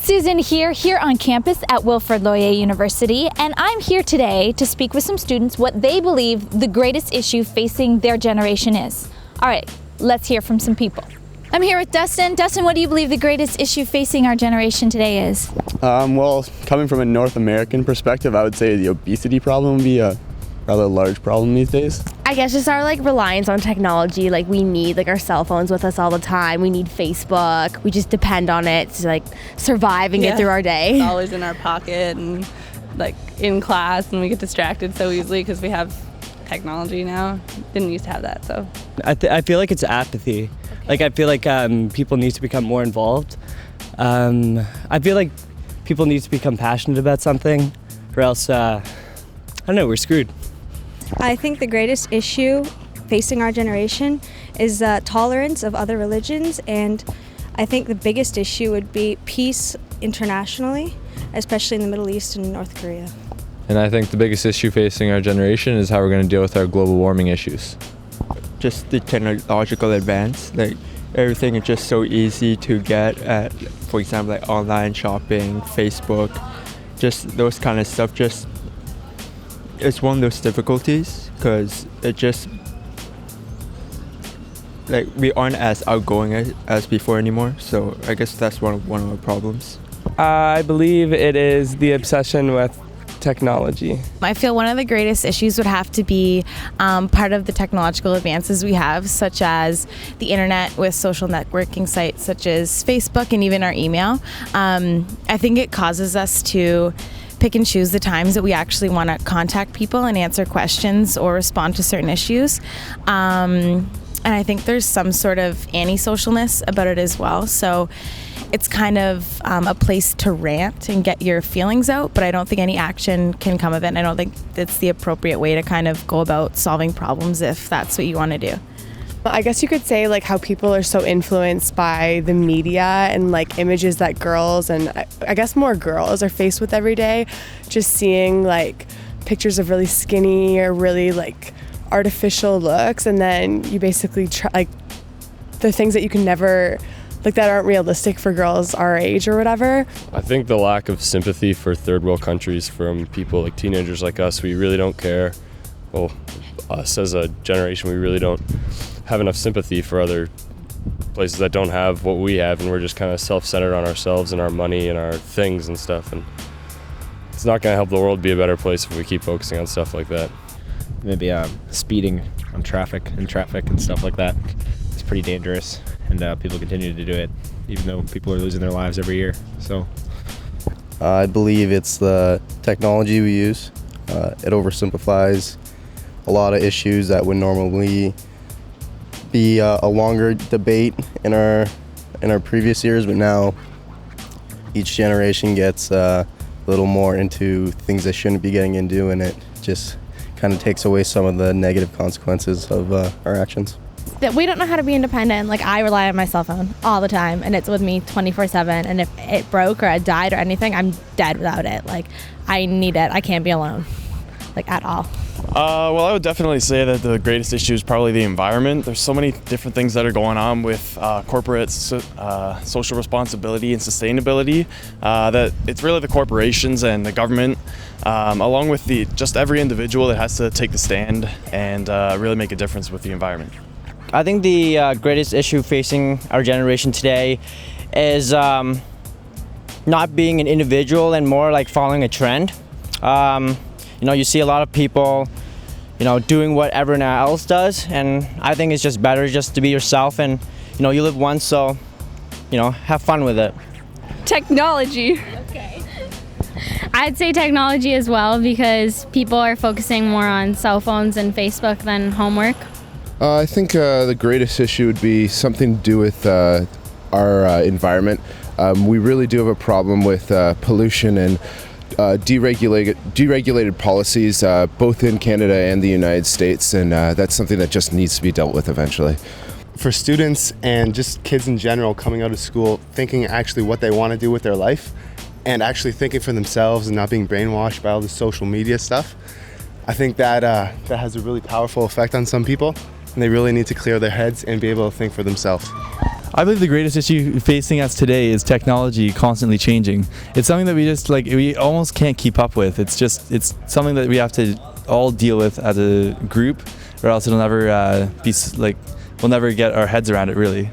Susan here on campus at Wilfrid Laurier University, and I'm here today to speak with some students what they believe the greatest issue facing their generation is. All right, let's hear from some people. I'm here with Dustin. Dustin, what do you believe the greatest issue facing our generation today is? Well, coming from a North American perspective, I would say the obesity problem would be a rather large problem these days. I guess just our reliance on technology. We need our cell phones with us all the time. We need Facebook. We just depend on it to survive and get through our day. It's always in our pocket and in class, and we get distracted so easily because we have technology now. Didn't used to have that, so. I feel like it's apathy. Okay. I feel like people need to become more involved. I feel like people need to become passionate about something, or else, I don't know, we're screwed. I think the greatest issue facing our generation is tolerance of other religions, and I think the biggest issue would be peace internationally, especially in the Middle East and North Korea. And I think the biggest issue facing our generation is how we're going to deal with our global warming issues. Just the technological advance, everything is just so easy to get at, for example, online shopping, Facebook, just those kind of stuff. It's one of those difficulties because it just, we aren't as outgoing as before anymore. So I guess that's one of our problems. I believe it is the obsession with technology. I feel one of the greatest issues would have to be part of the technological advances we have, such as the internet with social networking sites such as Facebook and even our email. I think it causes us to pick and choose the times that we actually want to contact people and answer questions or respond to certain issues. And I think there's some sort of anti-socialness about it as well. So it's kind of a place to rant and get your feelings out, but I don't think any action can come of it. And I don't think it's the appropriate way to kind of go about solving problems if that's what you want to do. I guess you could say how people are so influenced by the media and images that girls, and I guess more girls, are faced with every day. Just seeing pictures of really skinny or really artificial looks, and then you basically try the things that you can never that aren't realistic for girls our age or whatever. I think the lack of sympathy for third world countries from people teenagers like us. We really don't care. Well, us as a generation, we really don't have enough sympathy for other places that don't have what we have, and we're just kind of self-centered on ourselves and our money and our things and stuff, and it's not going to help the world be a better place if we keep focusing on stuff like that. Maybe speeding on traffic and stuff like that. It's pretty dangerous, and people continue to do it even though people are losing their lives every year. So I believe it's the technology we use. It oversimplifies a lot of issues that would normally be a longer debate in our previous years, but now each generation gets a little more into things they shouldn't be getting into, and it just kind of takes away some of the negative consequences of our actions. That we don't know how to be independent. I rely on my cell phone all the time, and it's with me 24/7, and if it broke or I died or anything, I'm dead without it. I need it. I can't be alone, at all. Well, I would definitely say that the greatest issue is probably the environment. There's so many different things that are going on with corporate social responsibility and sustainability that it's really the corporations and the government, along with just every individual that has to take the stand and really make a difference with the environment. I think the greatest issue facing our generation today is not being an individual and more following a trend. You see a lot of people, doing what everyone else does, and I think it's just better just to be yourself, and, you live once, so, have fun with it. Technology. Okay. I'd say technology as well, because people are focusing more on cell phones and Facebook than homework. I think the greatest issue would be something to do with our environment. We really do have a problem with pollution and deregulated policies, both in Canada and the United States, and that's something that just needs to be dealt with eventually. For students and just kids in general coming out of school, thinking actually what they want to do with their life, and actually thinking for themselves and not being brainwashed by all the social media stuff, I think that has a really powerful effect on some people, and they really need to clear their heads and be able to think for themselves. I believe the greatest issue facing us today is technology constantly changing. It's something that we almost can't keep up with. It's something that we have to all deal with as a group, or else it'll never we'll never get our heads around it really.